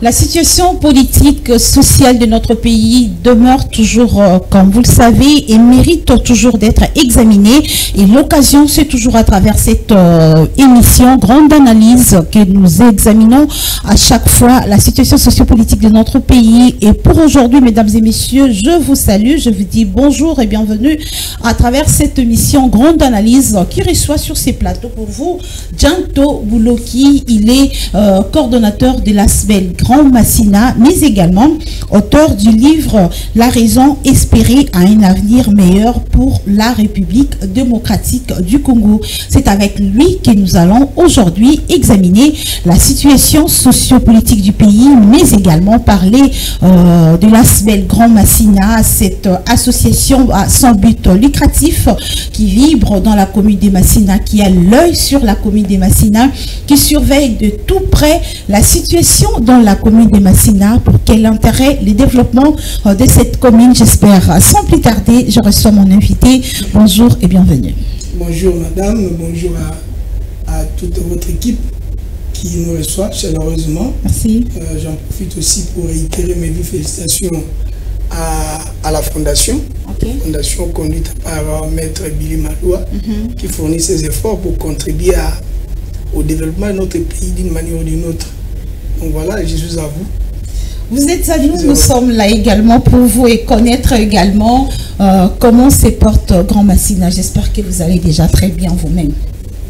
La situation politique, sociale de notre pays demeure toujours, comme vous le savez, et mérite toujours d'être examinée. Et l'occasion, c'est toujours à travers cette émission, grande analyse, que nous examinons à chaque fois la situation sociopolitique de notre pays. Et pour aujourd'hui, mesdames et messieurs, je vous salue, je vous dis bonjour et bienvenue à travers cette émission, grande analyse, qui reçoit sur ces plateaux pour vous Djanto Bouloki. Il est coordonnateur de l'ASBEL Grand Massina, mais également auteur du livre La raison espérée à un avenir meilleur pour la République démocratique du Congo. C'est avec lui que nous allons aujourd'hui examiner la situation sociopolitique du pays, mais également parler de l'ASBEL Grand Massina, cette association sans but lucratif qui vibre dans la commune des Massina, qui a l'œil sur la commune des Massina, qui surveille de tout près la situation dans la commune des Massina pour quel intérêt le développement de cette commune, j'espère. Sans plus tarder, je reçois mon invité. Bonjour et bienvenue. Bonjour madame, bonjour à toute votre équipe qui nous reçoit chaleureusement. Merci. J'en profite aussi pour réitérer mes vives félicitations à la fondation, fondation conduite par maître Billy Maloua, qui fournit ses efforts pour contribuer au développement de notre pays d'une manière ou d'une autre. Donc voilà, je suis à vous. Vous êtes à nous, nous sommes là également pour vous et connaître également comment se porte Grand Massina. J'espère que vous allez déjà très bien vous-même.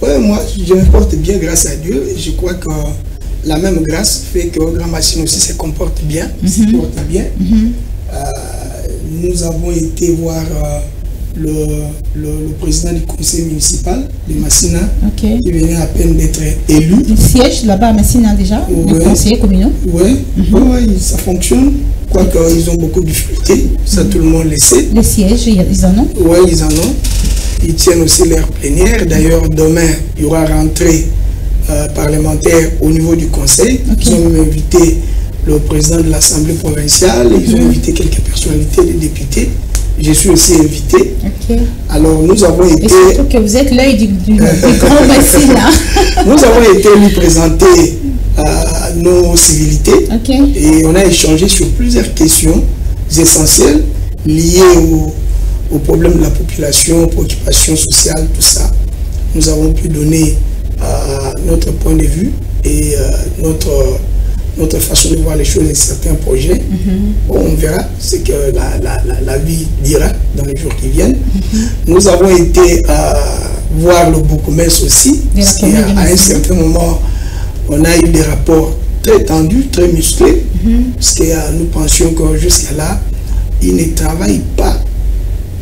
Oui, moi je me porte bien grâce à Dieu. Et je crois que la même grâce fait que Grand Massina aussi se comporte bien, se porte bien. Nous avons été voir le président du conseil municipal de Massina, qui venait à peine d'être élu. Il siège là-bas à Massina déjà, le conseiller communal. Oui, ça fonctionne. Quoique ils ont beaucoup de difficultés, ça tout le monde le sait. Les sièges, ils en ont? Oui, ils en ont. Ils tiennent aussi leur plénière. D'ailleurs, demain, il y aura rentrée parlementaire au niveau du conseil. Ils ont même invité le président de l'Assemblée provinciale, ils ont invité quelques personnalités, des députés. Je suis aussi invité. Alors nous avons été... Et surtout que vous êtes l'œil du Grand Massina. Nous avons été lui présenter nos civilités et on a échangé sur plusieurs questions essentielles liées au problème de la population, préoccupations sociales, tout ça. Nous avons pu donner notre point de vue et notre façon de voir les choses et certains projets. Bon, on verra ce que la vie dira dans les jours qui viennent. Nous avons été voir le bourgmestre aussi, parce qu'à un certain moment, on a eu des rapports très tendus, très musclés, parce que nous pensions que jusqu'à là, il ne travaille pas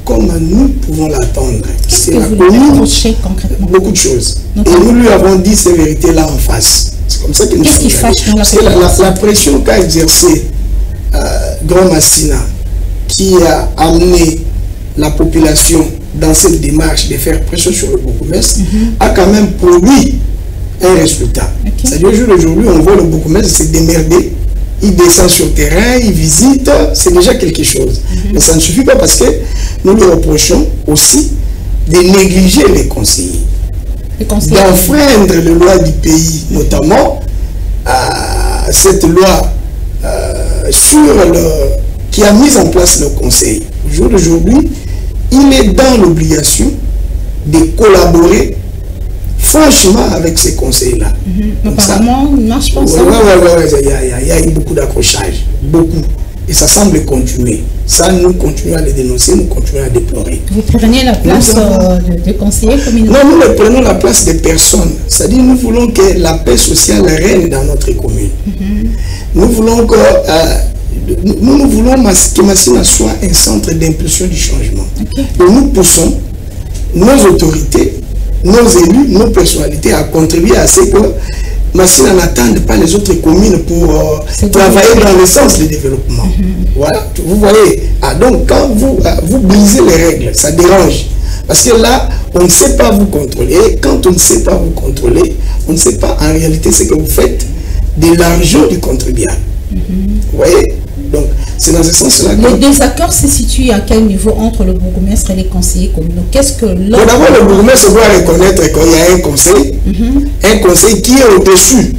comme nous pouvons l'attendre. C'est la commune, concrètement. Beaucoup de choses. Et nous lui avons dit ces vérités-là en face. C'est comme ça que nous sommes allés. Parce que la pression qu'a exercée Grand Massina, qui a amené la population dans cette démarche de faire pression sur le bourgmestre, a quand même produit un résultat. C'est-à-dire aujourd'hui, on voit le bourgmestre se démerder, il descend sur le terrain, il visite, c'est déjà quelque chose. Mais ça ne suffit pas parce que nous lui reprochons aussi de négliger les conseillers. D'enfreindre les lois du pays, notamment cette loi qui a mis en place le conseil. Au jour d'aujourd'hui, il est dans l'obligation de collaborer franchement avec ces conseils-là. Apparemment, il marche pas ça. Il y a eu beaucoup d'accrochages, beaucoup. Et ça semble continuer. Ça, nous continuons à les dénoncer, nous continuons à déplorer. Vous prenez la place de conseillers communautaires? Non, nous prenons la place des personnes. C'est-à-dire, nous voulons que la paix sociale règne dans notre commune. Nous voulons que Massina soit un centre d'impulsion du changement. Et nous poussons nos autorités, nos élus, nos personnalités à contribuer à ce que Massina n'attende pas les autres communes pour travailler dans le sens du développement. Voilà, vous voyez. Donc, quand vous brisez les règles, ça dérange. Parce que là, on ne sait pas vous contrôler. Et quand on ne sait pas vous contrôler, on ne sait pas en réalité ce que vous faites de l'argent du contribuable. Vous voyez? Donc, c'est dans ce sens-là que... Le désaccord se situe à quel niveau entre le bourgmestre et les conseillers communaux? Qu'est-ce que... D'abord, le bourgmestre doit reconnaître qu'il y a un conseil qui est au-dessus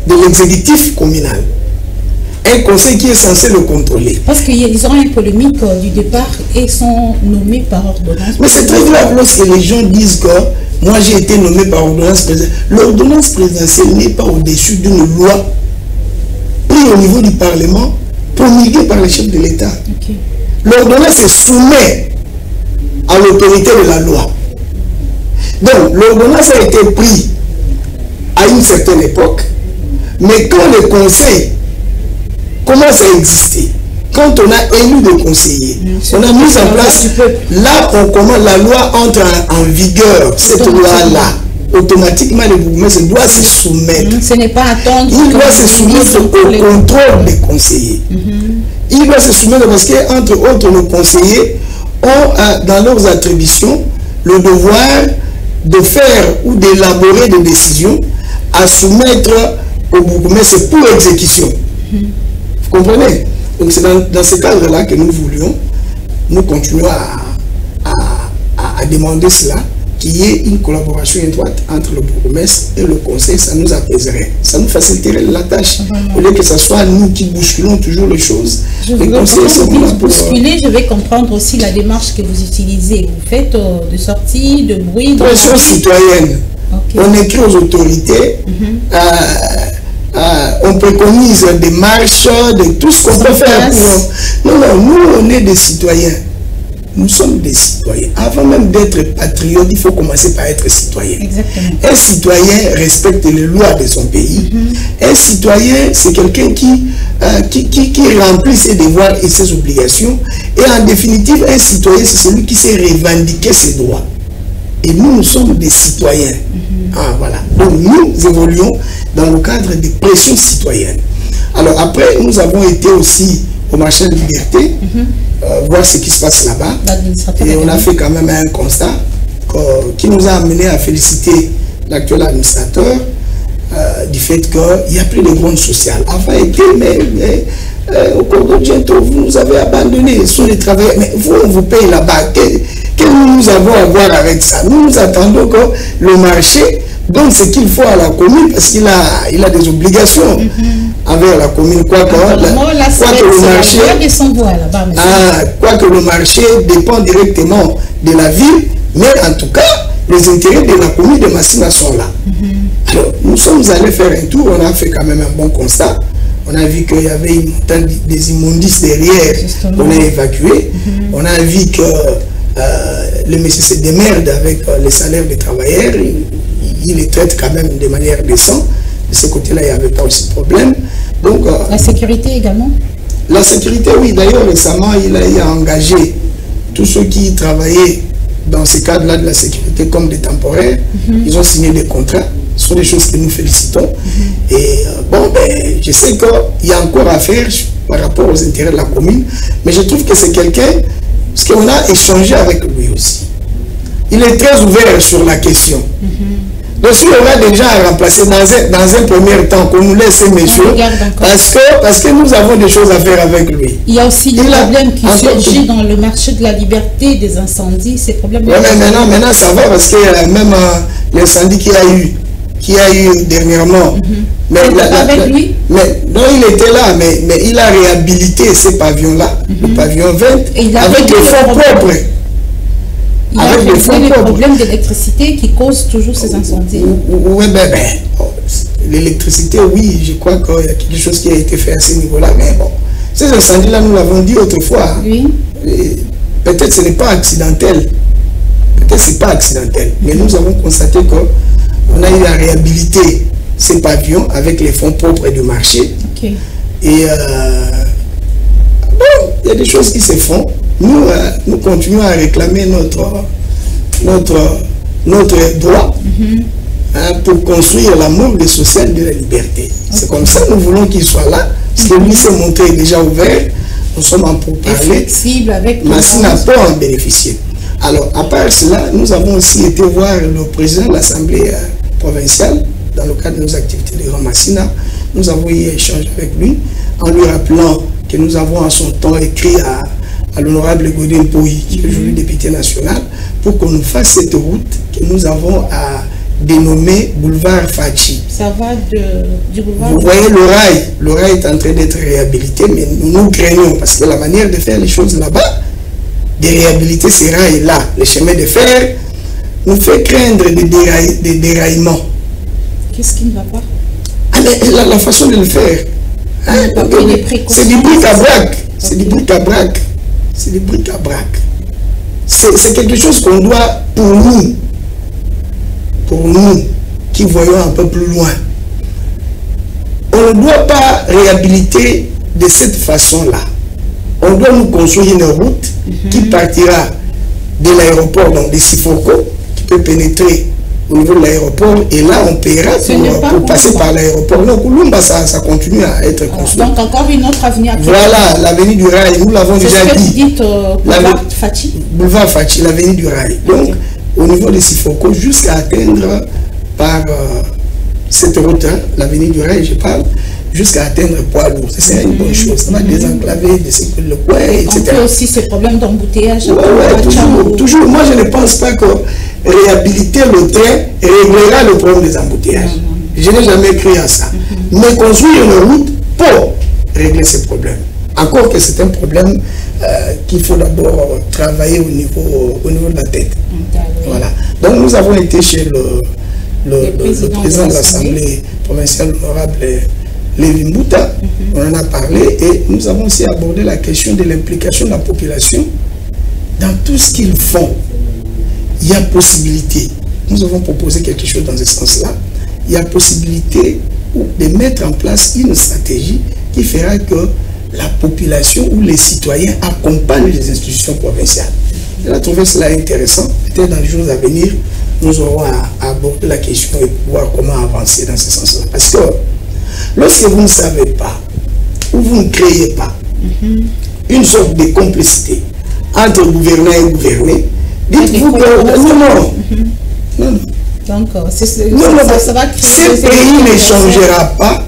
de l'exécutif communal. un conseil qui est censé le contrôler. Parce qu'ils ont une polémique du départ et sont nommés par ordonnance. Mais c'est très grave lorsque les gens disent que moi j'ai été nommé par ordonnance présidentielle. L'ordonnance présidentielle n'est pas au-dessus d'une loi prise au niveau du Parlement, promulguée par le chef de l'État. Okay. L'ordonnance se soumet à l'autorité de la loi. Donc l'ordonnance a été prise à une certaine époque, mais quand le conseil commence à exister, quand on a élu des conseillers, on a mis en place, là on commence, la loi entre en vigueur, cette loi-là, automatiquement le bourgmestre doit se soumettre. Ce n'est pas attendre. Il doit se soumettre au contrôle des conseillers. Il doit se soumettre parce que, entre autres, les conseillers ont dans leurs attributions le devoir de faire ou d'élaborer des décisions à soumettre au bourgmestre pour exécution. Vous comprenez? Donc c'est dans ce cadre-là que nous voulions, nous continuons à demander cela, qu'il y ait une collaboration étroite entre le bourgmestre et le conseil. Ça nous apaiserait, ça nous faciliterait la tâche. Au lieu que ce soit nous qui bousculons toujours les choses. Les conseillers sont là pour bousculer. Je vais comprendre aussi la démarche que vous utilisez. Vous faites de sortie, de bruit. Pression citoyenne. Okay. On écrit aux autorités. On préconise des marches, de tout ce qu'on peut faire pour... Non, nous on est des citoyens. Nous sommes des citoyens. Avant même d'être patriote, il faut commencer par être citoyen. Exactement. Un citoyen respecte les lois de son pays. Un citoyen, c'est quelqu'un qui remplit ses devoirs et ses obligations. Et en définitive, un citoyen, c'est celui qui sait revendiquer ses droits. Et nous sommes des citoyens. Voilà. Donc nous évoluons dans le cadre des pressions citoyennes. Alors après, nous avons été aussi au marché de liberté, voir ce qui se passe là-bas. Et on a fait quand même un constat qui nous a amené à féliciter l'actuel administrateur du fait qu'il n'y a plus de gronde sociale. Avant, mais au cours de bientôt, vous nous avez abandonnés sur les travailleurs. Mais vous, on vous paye là-bas. Que nous avons à voir avec ça? Nous attendons que le marché donne ce qu'il faut à la commune parce qu'il a des obligations envers la commune. Quoique le marché dépend directement de la ville, mais en tout cas, les intérêts de la commune de Massina sont là. Alors, nous sommes allés faire un tour, on a fait quand même un bon constat. On a vu qu'il y avait une montagne des immondices derrière, on a évacué. On a vu que le monsieur se démerde avec les salaires des travailleurs, il les traite quand même de manière décente. De ce côté-là, il n'y avait pas aussi de problème. Donc, la sécurité également? La sécurité, oui. D'ailleurs, récemment, il a engagé tous ceux qui travaillaient dans ce cadre-là de la sécurité comme des temporaires. Ils ont signé des contrats. Ce sont des choses que nous félicitons. Et bon, je sais qu'il y a encore à faire par rapport aux intérêts de la commune. Mais je trouve que c'est quelqu'un, parce qu'on a échangé avec lui aussi. Il est très ouvert sur la question. Donc si on va déjà remplacer dans un premier temps, qu'on nous laisse ces messieurs, parce que nous avons des choses à faire avec lui. Il y a aussi des problèmes qui surgissent dans le marché de la liberté, des incendies, ces problèmes. Oui, mais maintenant ça va, parce que même l'incendie qu'il y a eu dernièrement. Avec lui? Non, il était là, mais il a réhabilité ces pavillons-là, le pavillon 20, avec des fonds propres. Il y a des problèmes d'électricité qui causent toujours ces incendies. Oui, l'électricité, oui, je crois qu'il y a quelque chose qui a été fait à ce niveau-là, mais bon, ces incendies-là, nous l'avons dit autrefois. Oui. Peut-être ce n'est pas accidentel. Peut-être ce n'est pas accidentel, mais nous avons constaté qu'on a eu à réhabiliter ces pavillons avec les fonds propres du marché. Okay. Et bon, il y a des choses qui se font. Nous continuons à réclamer notre droit pour construire l'amour des social de la liberté. C'est comme ça que nous voulons qu'il soit là. Parce que lui s'est montré déjà ouvert. Nous sommes en pourparlers. Flexible avec Massina peut en bénéficier. Alors, à part cela, nous avons aussi été voir le président de l'Assemblée provinciale dans le cadre de nos activités de Grand Massina. Nous avons eu échange avec lui en lui rappelant que nous avons en son temps écrit à l'honorable Godin Pouy, qui est aujourd'hui député national, pour qu'on nous fasse cette route que nous avons à dénommé boulevard Fachi. Ça va du boulevard. Vous voyez le rail est en train d'être réhabilité, mais nous craignons, parce que la manière de faire les choses là-bas, de réhabiliter ces rails-là, les chemins de fer, nous fait craindre des déraillements. Qu'est-ce qui ne va pas? La façon de le faire. Hein? C'est du bric-à-brac. C'est du bric-à-brac. C'est du bric-à-brac. C'est quelque chose qu'on doit, pour nous, qui voyons un peu plus loin, on ne doit pas réhabiliter de cette façon-là. On doit nous construire une route qui partira de l'aéroport, donc de Sifoko, qui peut pénétrer au niveau de l'aéroport, et là on paiera pour passer par l'aéroport. Donc Kulumba, ça continue à être construit. Donc encore une autre avenue après. Voilà, l'avenue du rail, nous l'avons déjà dit. Boulevard Fachi. Boulevard Fachi, l'avenue du rail. Donc au niveau de Sifoko, jusqu'à atteindre par cette route, hein, l'avenue du rail, je parle, jusqu'à atteindre poids lourd. C'est une bonne chose. Ça va désenclaver le coin, etc. On peut aussi ces problèmes d'embouteillage. Toujours. Moi, je ne pense pas que réhabiliter le train réglera le problème des embouteillages. Je n'ai jamais cru à ça. Mais construire une route pour régler ces problèmes. Encore que c'est un problème qu'il faut d'abord travailler au niveau de la tête. Voilà. Donc, nous avons été chez le président de l'Assemblée provinciale, honorable Lévi Mbouta, on en a parlé, et nous avons aussi abordé la question de l'implication de la population dans tout ce qu'ils font. Il y a possibilité, nous avons proposé quelque chose dans ce sens-là, il y a possibilité de mettre en place une stratégie qui fera que la population ou les citoyens accompagnent les institutions provinciales. On a trouvé cela intéressant. Peut-être dans les jours à venir, nous aurons à aborder la question et voir comment avancer dans ce sens-là. Parce que lorsque vous ne savez pas, ou vous ne créez pas une sorte de complicité entre gouvernants et gouvernés, dites-vous que non. Donc, ça va créer ce pays ne changera pas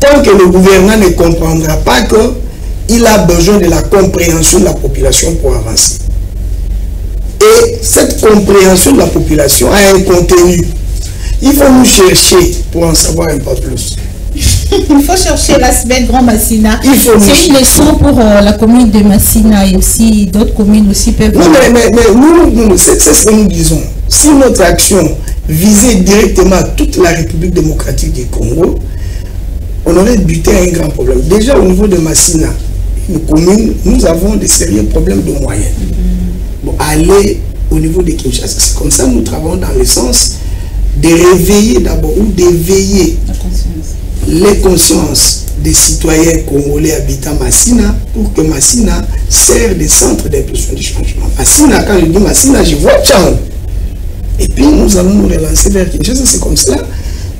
tant que le gouvernant ne comprendra pas qu'il a besoin de la compréhension de la population pour avancer. Et cette compréhension de la population a un contenu. Il faut nous chercher pour en savoir un peu plus. Il faut chercher l'aspect Grand Massina. C'est une leçon pour la commune de Massina et aussi d'autres communes aussi peuvent... Non, mais nous, c'est ce que nous disons. Si notre action visait directement toute la République démocratique du Congo, on aurait buté à un grand problème. Déjà au niveau de Massina, une commune, nous avons des sérieux problèmes de moyens. Bon, aller au niveau de Kinshasa, c'est comme ça nous travaillons dans le sens de réveiller d'abord ou d'éveiller les consciences des citoyens congolais habitant Massina pour que Massina serve de centre d'impulsion du changement. Massina, quand je dis Massina, je vois Tchang. Et puis nous allons nous relancer vers Kinshasa, c'est comme cela.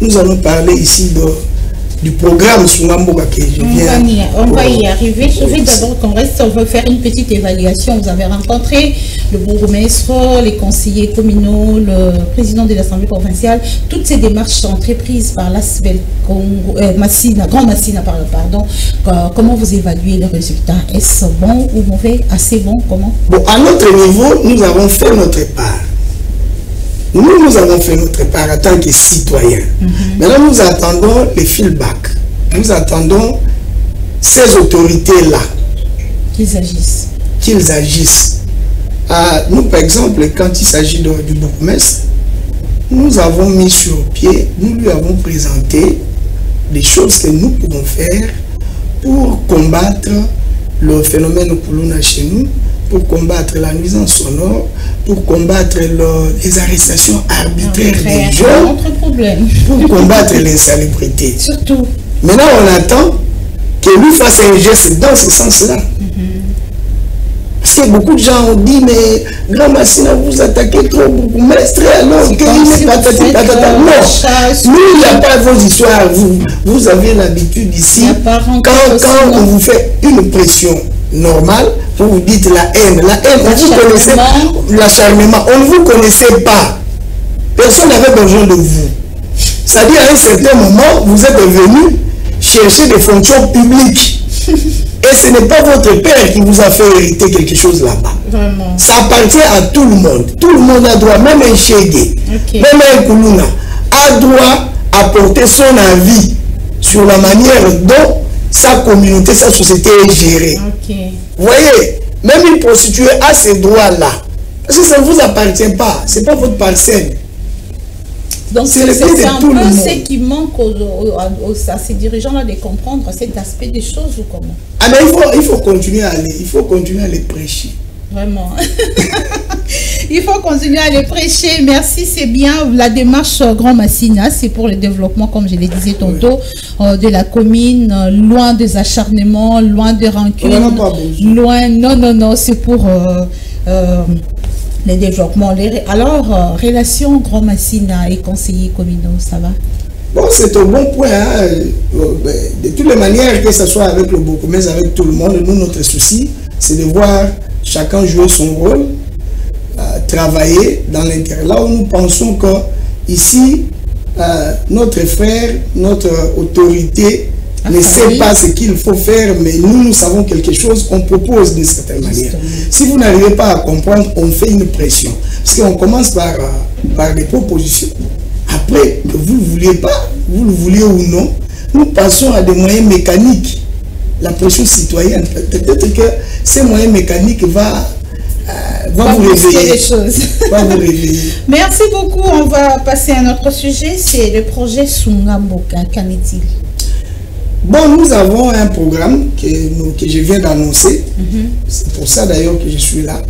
Nous allons parler ici du programme Sungamboka que je viens. On va y arriver. Je veux d'abord qu'on reste, on va faire une petite évaluation. Vous avez rencontré le bourgmestre, les conseillers communaux, le président de l'Assemblée provinciale. Toutes ces démarches sont entreprises par l'ASBEL Massina, Grand Massina, pardon. Comment vous évaluez les résultats? Est-ce bon ou mauvais? Assez bon? Comment? Bon, à notre niveau, nous avons fait notre part. Nous avons fait notre part en tant que citoyens. Maintenant, nous attendons les feedbacks. Nous attendons ces autorités-là. Qu'ils agissent. Nous, par exemple, quand il s'agit du bourgmestre, nous avons mis sur pied, nous lui avons présenté des choses que nous pouvons faire pour combattre le phénomène Kuluna chez nous, pour combattre la nuisance sonore, pour combattre les arrestations arbitraires des jeunes, pour combattre l'insalubrité. Surtout. Maintenant, on attend que lui fasse un geste dans ce sens-là. Parce que beaucoup de gens ont dit, mais Grand Massina, vous attaquez trop bourgmestre, alors qu'il n'est pas patati. Non, nous, il n'y a pas vos histoires. Vous avez l'habitude ici, quand on vous fait une pression normale, vous dites la haine, vous connaissez l'acharnement, on ne vous connaissait pas. Personne n'avait besoin de vous. C'est-à-dire, à un certain moment, vous êtes venu chercher des fonctions publiques. Et ce n'est pas votre père qui vous a fait hériter quelque chose là-bas. Vraiment. Ça appartient à tout le monde. Tout le monde a droit, même un chégué, même un koulouna, a droit à porter son avis sur la manière dont sa communauté, sa société est gérée. Vous voyez, même une prostituée a ces droits-là. Parce que ça ne vous appartient pas, ce n'est pas votre parcelle. Donc c'est un peu ce qui manque à ces dirigeants-là de comprendre cet aspect des choses ou comment? Ah mais il faut continuer à les prêcher. Vraiment. Il faut continuer à les prêcher. Merci, c'est bien. La démarche Grand Massina, c'est pour le développement, comme je le disais tantôt, de la commune, loin des acharnements, loin des rancunes, loin... Non, c'est pour le développement. Alors, relation Grand Massina et conseillers communaux, ça va? Bon, c'est un bon point. Hein. De toutes les manières, que ce soit avec le Boko, mais avec tout le monde, nous, notre souci, c'est de voir chacun jouer son rôle, travailler dans l'intérêt. Là où nous pensons que ici, notre frère, notre autorité ne sait pas ce qu'il faut faire, mais nous savons quelque chose, on propose d'une certaine manière. Si vous n'arrivez pas à comprendre, on fait une pression. Parce qu'on commence par des propositions. Après, que vous ne le vouliez pas, vous le vouliez ou non, nous passons à des moyens mécaniques. La pression citoyenne, peut-être que ces moyens mécaniques va vous réveiller. Les choses. Va vous réveiller. Merci beaucoup. On va passer à notre sujet, c'est le projet Sungamboka. Qu'en est-il? Bon, nous avons un programme que je viens d'annoncer. C'est pour ça d'ailleurs que je suis là.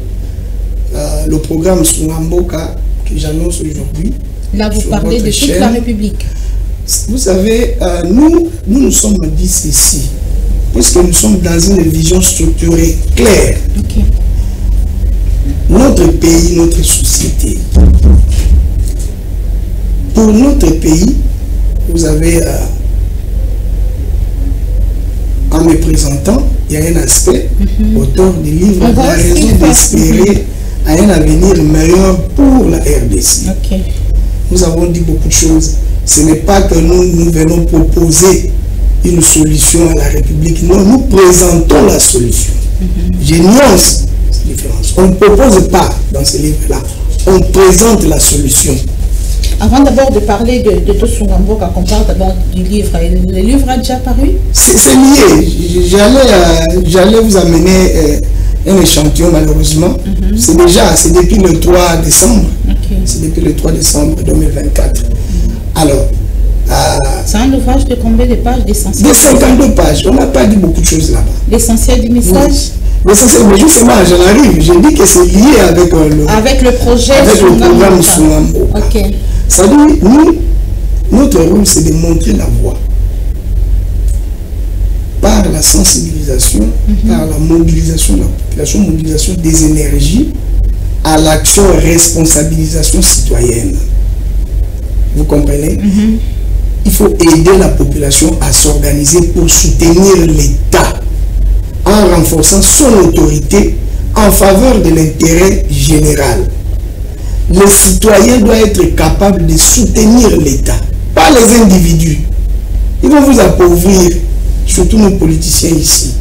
Le programme Sungamboka que j'annonce aujourd'hui. Là, vous parlez de toute la République. Vous savez, nous sommes dit ceci, puisque nous sommes dans une vision structurée claire. Notre pays, notre société. Pour notre pays, vous avez, en me présentant, il y a un aspect, auteur du livre, la raison d'espérer à un avenir meilleur pour la RDC. Nous avons dit beaucoup de choses. Ce n'est pas que nous venons proposer une solution à la République. Non, nous présentons la solution. Je nuance cette différence. On ne propose pas dans ce livre-là. On présente la solution. Avant d'abord de parler de Sungamboka, qu'on parle d'abord du livre. Le livre a déjà paru? C'est lié. J'allais vous amener un échantillon, malheureusement. C'est depuis le 3 décembre. C'est depuis le 3 décembre 2024. Alors, c'est un ouvrage de combien de pages d'essentiel? De 52 pages. On n'a pas dit beaucoup de choses là-bas. L'essentiel du message? L'essentiel, mais justement, j'en arrive. J'ai dit que c'est lié avec le projet. Avec le programme Sungamboka. Ça dit, notre rôle, c'est de montrer la voie. Par la sensibilisation, par la mobilisation de la population, mobilisation des énergies, à l'action responsabilisation citoyenne. Vous comprenez? Il faut aider la population à s'organiser pour soutenir l'État en renforçant son autorité en faveur de l'intérêt général. Le citoyen doit être capable de soutenir l'État, pas les individus. Ils vont vous appauvrir, surtout nos politiciens ici.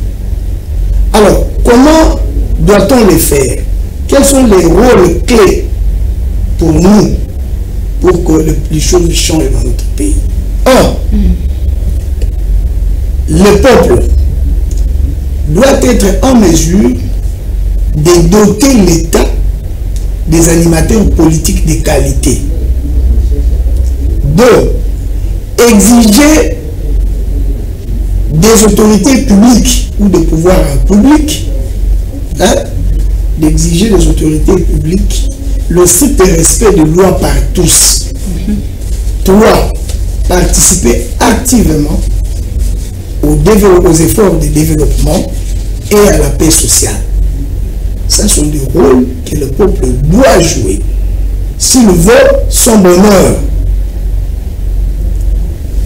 Alors, comment doit-on le faire? Quels sont les rôles clés pour nous, pour que les choses changent dans notre pays? Le peuple doit être en mesure de doter l'État des animateurs politiques de qualité. 2. Exiger des autorités publiques ou des pouvoirs publics, d'exiger des autorités publiques le strict respect des lois par tous. 3. Participer activement aux efforts de développement et à la paix sociale. Ce sont des rôles que le peuple doit jouer s'il veut son bonheur.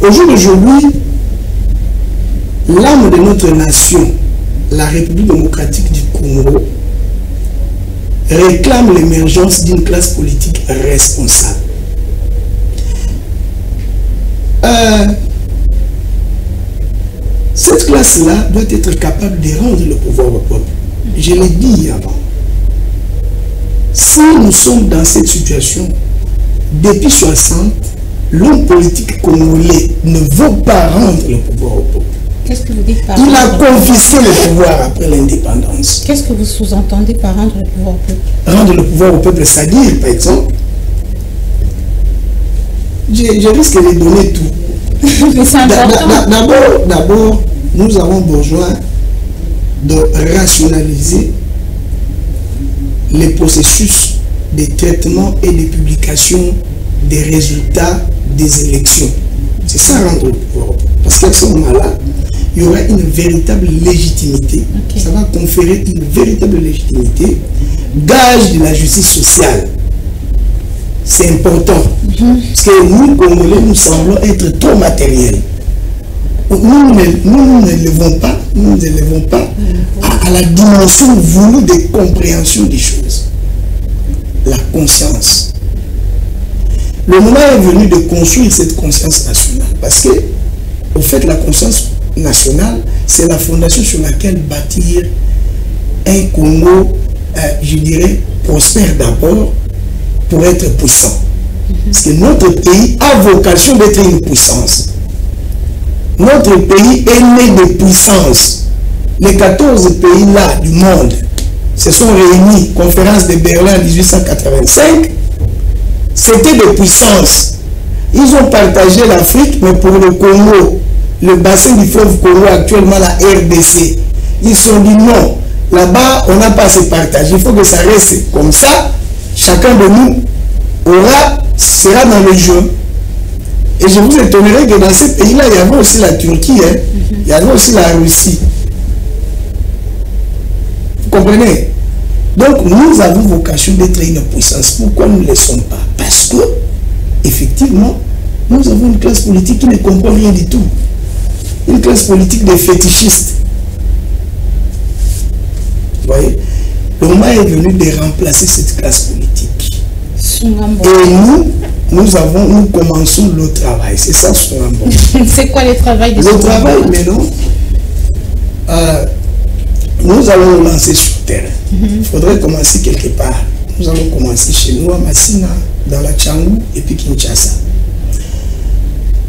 Au jour d'aujourd'hui, l'âme de notre nation, la République démocratique du Congo, réclame l'émergence d'une classe politique responsable. Cette classe-là doit être capable de rendre le pouvoir au peuple. Je l'ai dit avant. Si nous sommes dans cette situation, depuis 60, l'homme politique congolais ne veut pas rendre le pouvoir au peuple. Qu'est-ce que vous dites par Il a confisqué le pouvoir après l'indépendance. Qu'est-ce que vous sous-entendez par rendre le pouvoir au peuple? Rendre le pouvoir au peuple, c'est-à-dire, par exemple, je risque de donner tout. Mais c'est important. D'abord, nous avons besoin de rationaliser les processus de traitement et de publication des résultats des élections. C'est ça rendre le pouvoir au peuple. Parce qu'à ce moment-là, il y aura une véritable légitimité. Ça va conférer une véritable légitimité, gage de la justice sociale. C'est important. Parce que nous, Congolais, nous semblons être trop matériels. Nous n'élevons pas à la dimension voulue de compréhension des choses. La conscience. Le moment est venu de construire cette conscience nationale. Parce que, au fait, la conscience nationale, c'est la fondation sur laquelle bâtir un Congo, je dirais, prospère d'abord pour être puissant. Parce que notre pays a vocation d'être une puissance. Notre pays est né de puissance. Les 14 pays-là du monde se sont réunis, conférence de Berlin en 1885, c'était des puissances. Ils ont partagé l'Afrique, mais pour le Congo, le bassin du fleuve Congo, actuellement la RDC, ils se sont dit non, là-bas, on n'a pas à se partager, il faut que ça reste comme ça. Chacun de nous sera dans le jeu. Et je vous étonnerai que dans ces pays-là, il y avait aussi la Turquie, il y avait aussi la Russie. Vous comprenez? Donc, nous avons vocation d'être une puissance. Pourquoi nous ne le sommes pas? Parce que, effectivement, nous avons une classe politique qui ne comprend rien du tout. Une classe politique de fétichistes. Vous voyez? Le moment est venu de remplacer cette classe politique. Et nous commençons le travail. C'est ça, c'est quoi le travail de Le travail, maintenant, nous allons nous lancer sur terre. Il faudrait commencer quelque part. Nous allons commencer chez nous à Massina, dans la Tchangou et puis Kinshasa.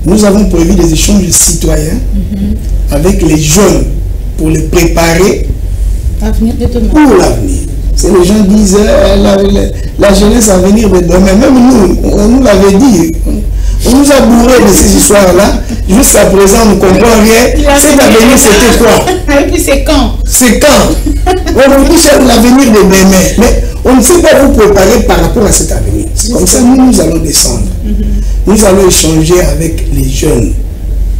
Nous avons prévu des échanges citoyens avec les jeunes pour les préparer pour l'avenir. C'est les gens disent la jeunesse à venir de demain. Même nous, on nous l'avait dit. On nous a bourré de ces histoires-là. Jusqu'à présent, on ne comprend rien. Cet avenir, c'était quoi? Et puis c'est quand? C'est quand? On nous dit c'est l'avenir de demain. Mais on ne sait pas vous préparer par rapport à cet avenir. Comme ça, nous allons descendre. Nous allons échanger avec les jeunes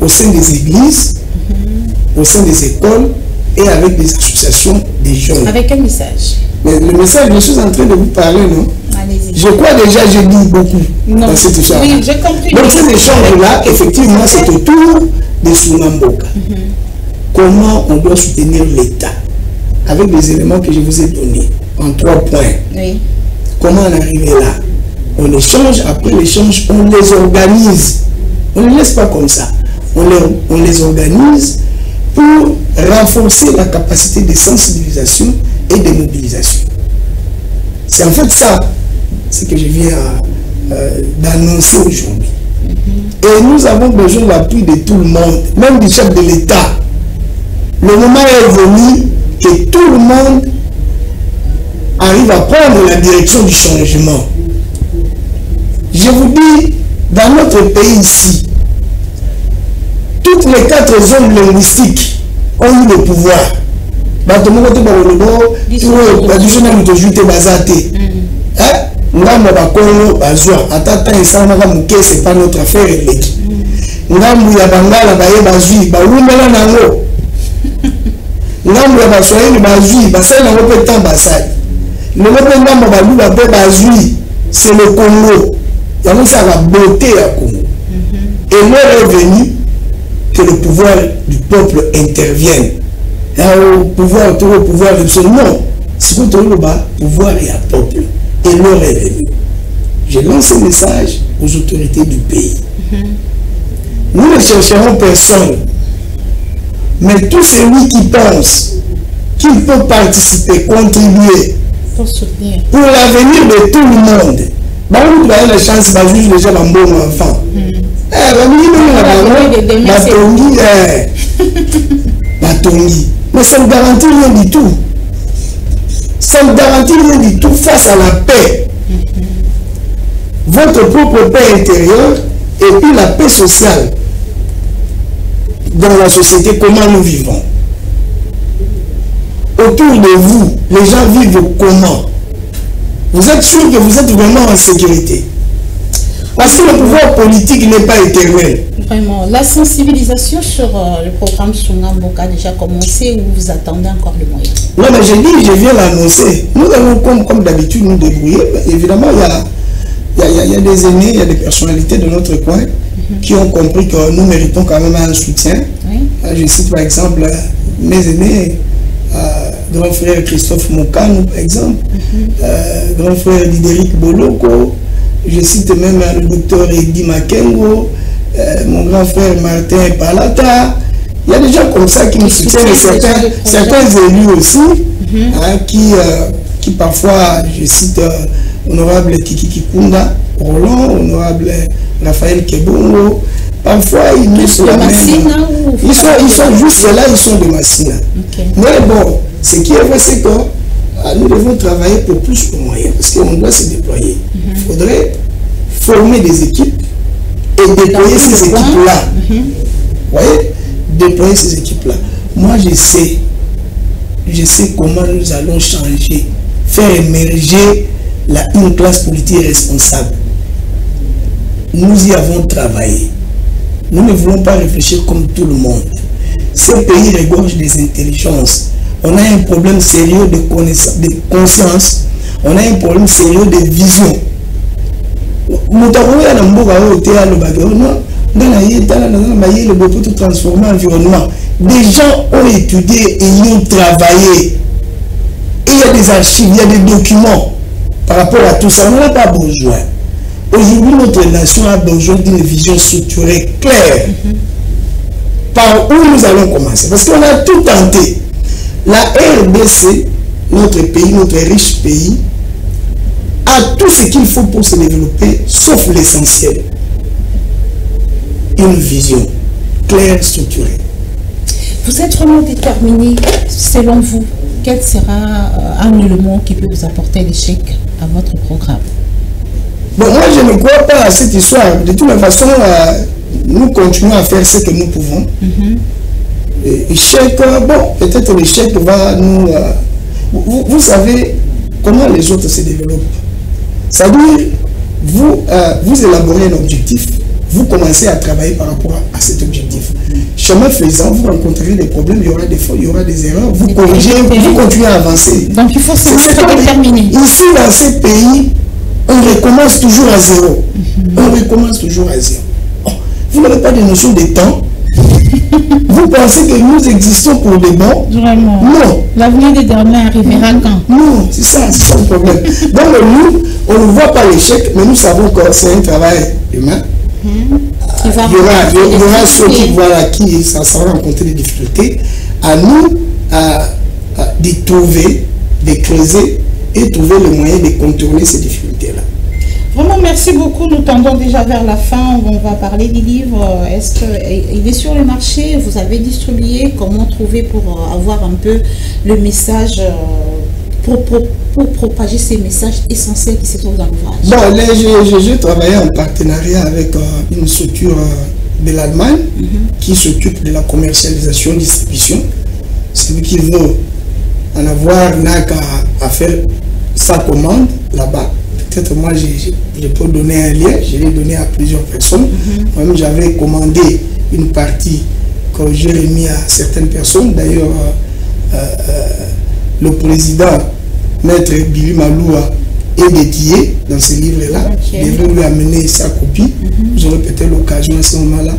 au sein des églises, au sein des écoles et avec des associations des jeunes. Avec quel message? Mais le message, je suis en train de vous parler, non? Allez-y. Je crois déjà, j'ai dit beaucoup dans cet échange. Oui, j'ai compris. Donc cet échange-là, effectivement, c'est autour de Sunamboka. Comment on doit soutenir l'État avec les éléments que je vous ai donnés en 3 points. Oui. Comment en arriver là? On échange, après l'échange, on les organise. On ne les laisse pas comme ça. On les organise pour renforcer la capacité de sensibilisation et de mobilisation. C'est en fait ça, ce que je viens d'annoncer aujourd'hui. Et nous avons besoin de l'appui de tout le monde, même du chef de l'État. Le moment est venu que tout le monde arrive à prendre la direction du changement. Je vous dis, dans notre pays ici, toutes les 4 zones linguistiques ont eu le pouvoir. C'est pas notre affaire. Ngambu ya bangala baye bazui bawumela nango. Ngambu ya baswahili bazui basala nango pe tambasali. Le pe ngambu balu ba pe bazui, c'est le Congo. Yango ça la beauté à Congo. Et l'heure est venue que le pouvoir du peuple intervienne. Au pouvoir de son nom, c'est pour le pouvoir et à peuple. Et l'heure est venue. Je lance un message aux autorités du pays. Nous ne chercherons personne. Mais tout celui qui pense qu'il peut participer, contribuer Pour soutenir. Pour l'avenir de tout le monde. Vous avez la chance de juger déjà un bon enfant. Mais ça ne garantit rien du tout. Ça ne garantit rien du tout face à la paix. Votre propre paix intérieure et puis la paix sociale dans la société, comment nous vivons. Autour de vous, les gens vivent comment? Vous êtes sûr que vous êtes vraiment en sécurité? Parce que le pouvoir politique n'est pas éternel. Vraiment. La sensibilisation sur le programme Sungamboka a déjà commencé ou vous attendez encore le moyen? Non, mais j'ai dit, je viens l'annoncer. Nous allons comme d'habitude nous débrouiller. Évidemment, il y a des aînés, il y a des personnalités de notre coin qui ont compris que nous méritons quand même un soutien. Oui. Je cite par exemple mes aînés, grand frère Christophe Mokano par exemple, grand frère Lidéric Boloko, je cite même le docteur Eddy Makengo, mon grand frère Martin Palata. Il y a des gens comme ça qui nous soutiennent, certains élus aussi, qui parfois, je cite honorable Kiki Kikunda, Roland, honorable Raphaël Kebongo, parfois ils nous sont la même. Ils sont juste là, ils sont de Massina. Okay. Mais bon, ce qui est vrai, c'est que nous devons travailler pour plus de moyens, parce qu'on doit se déployer. Il faudrait former des équipes et déployer ces équipes-là. Vous voyez, déployer ces équipes-là. Moi, je sais comment nous allons changer, faire émerger une classe politique responsable. Nous y avons travaillé. Nous ne voulons pas réfléchir comme tout le monde. Ce pays regorge des intelligences. On a un problème sérieux de connaissance, de conscience. On a un problème sérieux de vision. Transformer l'environnement. Des gens ont étudié et y ont travaillé. Et il y a des archives, il y a des documents par rapport à tout ça. On n'en a pas besoin. Aujourd'hui, notre nation a besoin d'une vision structurée claire. Par où nous allons commencer? Parce qu'on a tout tenté. La RDC, notre pays, notre riche pays, a tout ce qu'il faut pour se développer, sauf l'essentiel. Une vision claire, structurée. Vous êtes vraiment déterminé, selon vous, quel sera un élément qui peut vous apporter l'échec à votre programme? Bon, moi, je ne crois pas à cette histoire. De toute façon, nous continuons à faire ce que nous pouvons. Échec, bon, peut-être l'échec va nous... vous savez comment les autres se développent. C'est-à-dire, vous élaborez un objectif, vous commencez à travailler par rapport à cet objectif. Chemin faisant, vous rencontrerez des problèmes, il y aura des fautes, il y aura des erreurs, vous corrigez, vous continuez à avancer. Donc il faut se déterminer. Ici, dans ce pays, on recommence toujours à zéro. On recommence toujours à zéro. Oh, vous n'avez pas de notion de temps. Vous pensez que nous existons pour des bons? Vraiment. Non. L'avenir des derniers arrivera quand? Non, c'est ça le problème. Donc nous, on ne voit pas l'échec, mais nous savons que c'est un travail humain. Il y aura ceux qui ça va rencontrer des difficultés. À nous de trouver, de creuser et trouver le moyen de contourner ces difficultés-là. Vraiment, merci beaucoup. Nous tendons déjà vers la fin. On va parler du livre. Est-ce qu'il est sur le marché? Vous avez distribué? Comment trouver pour avoir un peu le message, pour propager ces messages essentiels qui se trouvent dans l'ouvrage? Bon, j'ai travaillé en partenariat avec une structure de l'Allemagne qui s'occupe de la commercialisation, distribution. Celui qui veut en avoir n'a qu'à faire sa commande là-bas. Peut-être moi, je peux donner un lien, je l'ai donné à plusieurs personnes. Moi-même, j'avais commandé une partie que j'ai remis à certaines personnes. D'ailleurs, le président, Maître Billy Maloua, est dédié dans ce livre-là. Je devrais lui amener sa copie. J'aurai peut-être l'occasion à ce moment-là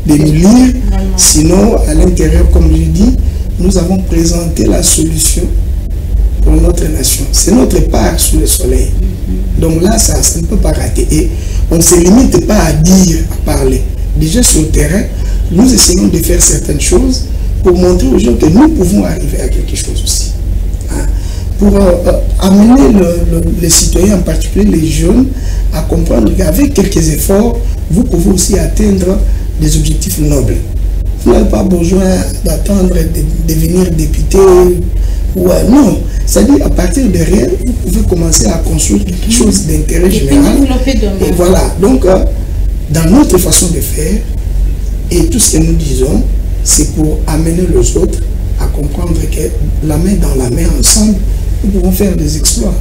de nous lire. Sinon, à l'intérieur, comme je dis, nous avons présenté la solution pour notre nation. C'est notre part sous le soleil. Donc là, ça ne peut pas rater. Et on ne se limite pas à dire, à parler. Déjà sur le terrain, nous essayons de faire certaines choses pour montrer aux gens que nous pouvons arriver à quelque chose aussi. pour amener les citoyens, en particulier les jeunes, à comprendre qu'avec quelques efforts, vous pouvez aussi atteindre des objectifs nobles. Vous n'avez pas besoin d'attendre de devenir député. Non, c'est-à-dire à partir de rien, vous pouvez commencer à construire quelque chose d'intérêt général. Et voilà, donc dans notre façon de faire, et tout ce que nous disons, c'est pour amener les autres à comprendre que la main dans la main, ensemble, nous pouvons faire des exploits.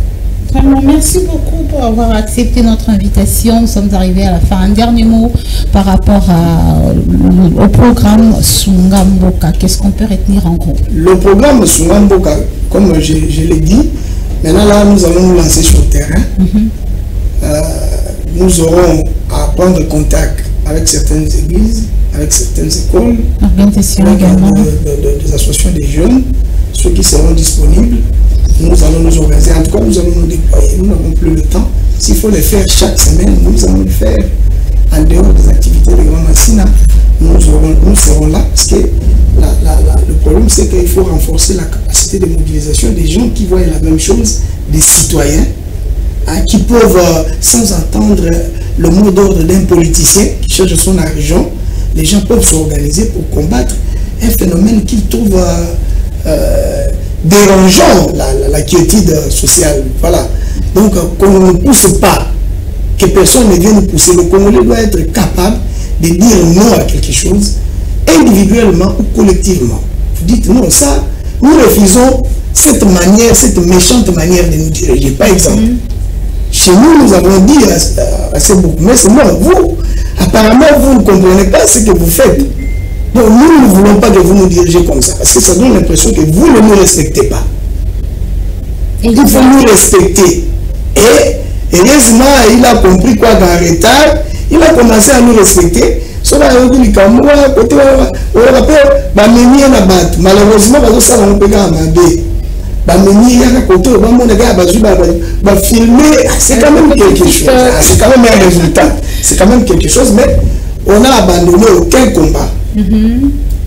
Vraiment, merci beaucoup pour avoir accepté notre invitation. Nous sommes arrivés à la fin. Un dernier mot par rapport au programme Sungamboka. Qu'est-ce qu'on peut retenir en gros? Le programme Sungamboka, comme je l'ai dit, maintenant là, nous allons nous lancer sur le terrain. Nous aurons à prendre contact avec certaines églises, avec certaines écoles, des associations des jeunes, ceux qui seront disponibles. Nous allons nous organiser, en tout cas nous allons nous déployer, nous n'avons plus le temps. S'il faut les faire chaque semaine, nous allons le faire en dehors des activités de Grand Massina. Nous serons là parce que le problème c'est qu'il faut renforcer la capacité de mobilisation des gens qui voient la même chose, des citoyens qui peuvent, sans entendre le mot d'ordre d'un politicien qui cherche son argent, les gens peuvent s'organiser pour combattre un phénomène qu'ils trouvent dérangeant, la quiétude sociale. Voilà. Donc, qu'on ne pousse pas, que personne ne vienne nous pousser. Le Congolais doit être capable de dire non à quelque chose, individuellement ou collectivement. Vous dites non, ça, nous refusons cette manière, cette méchante manière de nous diriger. Par exemple, chez nous, nous avons dit assez beaucoup, mais c'est moi, vous, apparemment, vous ne comprenez pas ce que vous faites. Donc nous ne voulons pas que vous nous dirigez comme ça, parce que ça donne l'impression que vous ne nous respectez pas. Il faut nous respecter. Et heureusement, il a compris quoi dans le retard, il a commencé à nous respecter. Malheureusement, c'est quand même quelque chose. C'est quand même un résultat. C'est quand même quelque chose, mais on n'a abandonné aucun combat.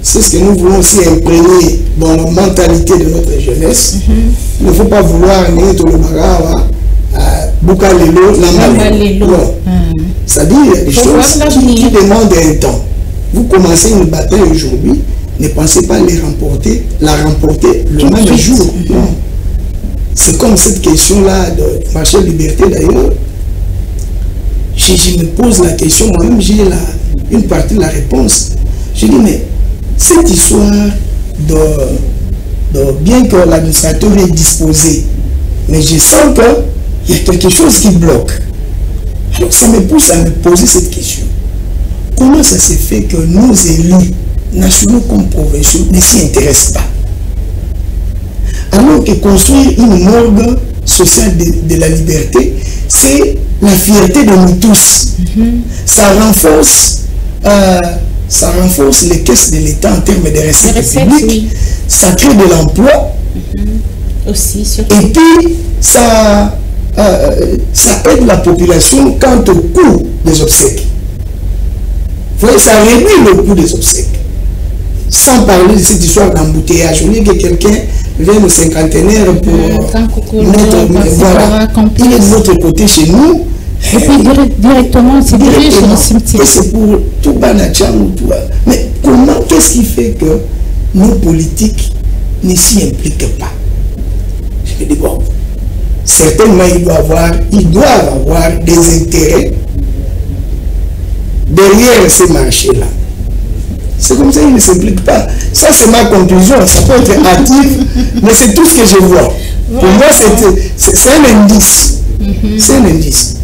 C'est ce que nous voulons aussi imprégner dans la mentalité de notre jeunesse. Il ne faut pas vouloir c'est-à-dire des choses qui demandent un temps. Vous commencez une bataille aujourd'hui, ne pensez pas la remporter le même jour. Non. C'est comme cette question-là de marché de liberté d'ailleurs. Je me pose la question, moi-même j'ai une partie de la réponse. Je dis, mais cette histoire bien que l'administrateur est disposé, mais je sens qu'il y a quelque chose qui bloque. Alors ça me pousse à me poser cette question. Comment ça se fait que nos élus, nationaux comme provinciaux, ne s'y intéressent pas? Alors que construire une morgue sociale de la liberté, c'est la fierté de nous tous. Ça renforce les caisses de l'État en termes de recettes publiques. Oui. Ça crée de l'emploi. Aussi, surtout. Et puis, ça aide la population quant au coût des obsèques. Vous voyez, ça réduit le coût des obsèques. Sans parler de cette histoire d'embouteillage. On dit que quelqu'un vient au cinquantenaire pour mettre... Voilà. Il est de l'autre côté chez nous. Et puis directement, c'est dirigé sur le cimetière. Et c'est pour tout Banacham ou tout. Mais comment, qu'est-ce qui fait que nos politiques ne s'y impliquent pas? Je me dis, bon, certainement ils doivent avoir des intérêts derrière ces marchés-là. C'est comme ça qu'ils ne s'impliquent pas. Ça, c'est ma conclusion. Ça peut être hâtif, mais c'est tout ce que je vois. Pour moi, c'est un indice. C'est un indice.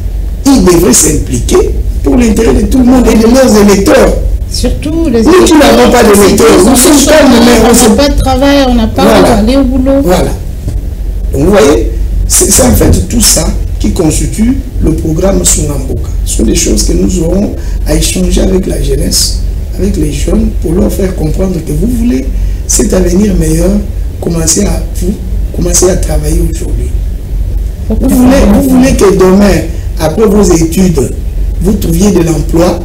Ils devraient s'impliquer pour l'intérêt de tout le monde et de leurs électeurs. Surtout les électeurs. Nous qui n'avons pas d'électeurs, nous sommes calmes, mais on n'a pas de travail, on n'a pas d'aller au boulot. Voilà. Donc vous voyez, c'est en fait tout ça qui constitue le programme Sungamboka. Ce sont des choses que nous aurons à échanger avec la jeunesse, avec les jeunes, pour leur faire comprendre que vous voulez cet avenir meilleur, commencez à travailler aujourd'hui. Vous voulez que demain, après vos études, vous trouviez de l'emploi,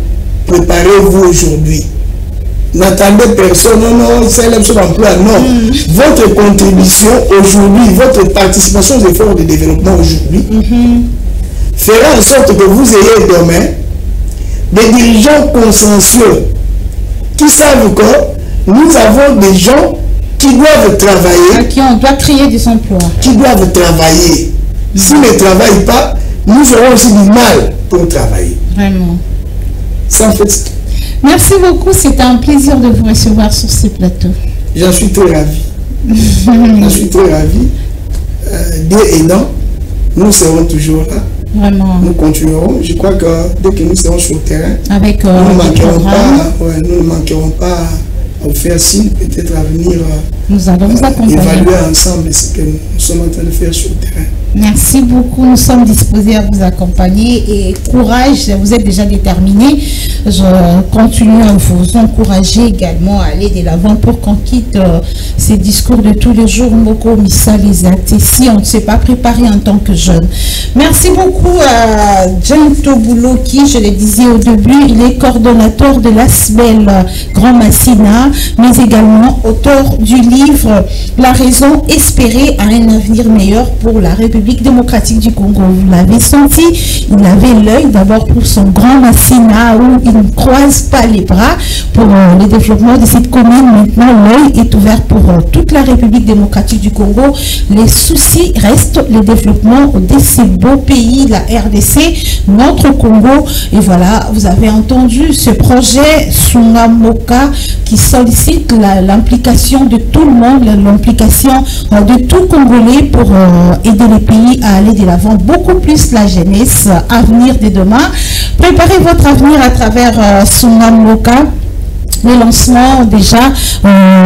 préparez-vous aujourd'hui. n'attendez personne, non, c'est l'option d'emploi, non. Votre contribution aujourd'hui, votre participation aux efforts de développement aujourd'hui, fera en sorte que vous ayez demain des dirigeants consensueux qui savent que nous avons des gens qui doivent travailler. À qui on doit créer des emplois. Qui doivent travailler. S'ils ne travaillent pas, nous aurons aussi du mal pour travailler. Vraiment. Ça en fait. Merci beaucoup, c'était un plaisir de vous recevoir sur ce plateau. J'en suis très ravi. J'en suis très ravi. Dieu aidant, nous serons toujours là. Vraiment. Nous continuerons. Je crois que dès que nous serons sur le terrain, avec nous ne manquerons pas à faire signe, peut-être à venir nous allons vous accompagner. Évaluer ensemble ce que nous sommes en train de faire sur le terrain. Merci beaucoup, nous sommes disposés à vous accompagner et courage, vous êtes déjà déterminés. Je continue à vous encourager également à aller de l'avant pour qu'on quitte ces discours de tous les jours. Moko, Missa, les actes ici, on ne s'est pas préparé en tant que jeune. Merci beaucoup à Jean Toboulou qui, je le disais au début, il est coordonnateur de l'ASBEL Grand Massina, mais également auteur du livre La raison espérée à un avenir meilleur pour la République démocratique du Congo. Vous l'avez senti, il avait l'œil d'abord pour son Grand Massina où il ne croise pas les bras pour le développement de cette commune. Maintenant, l'œil est ouvert pour toute la République démocratique du Congo. Les soucis restent le développement de ces beaux pays, la RDC, notre Congo. Et voilà, vous avez entendu ce projet Sungamoka qui sollicite l'implication de tout le monde, l'implication de tout Congolais pour aider les pays à aller de l'avant, beaucoup plus la jeunesse, avenir de demain. Préparez votre avenir à travers Sungamoka. Le lancement déjà,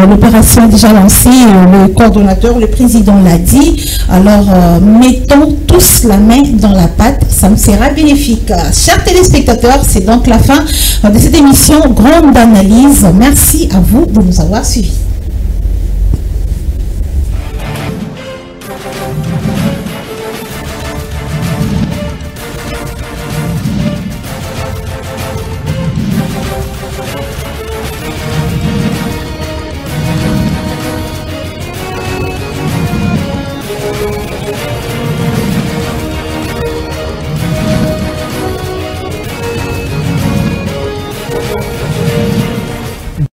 l'opération est déjà lancée, le coordonnateur, le président l'a dit. Alors, mettons tous la main dans la pâte, ça me sera bénéfique. Chers téléspectateurs, c'est donc la fin de cette émission Grande Analyse. Merci à vous de nous avoir suivis.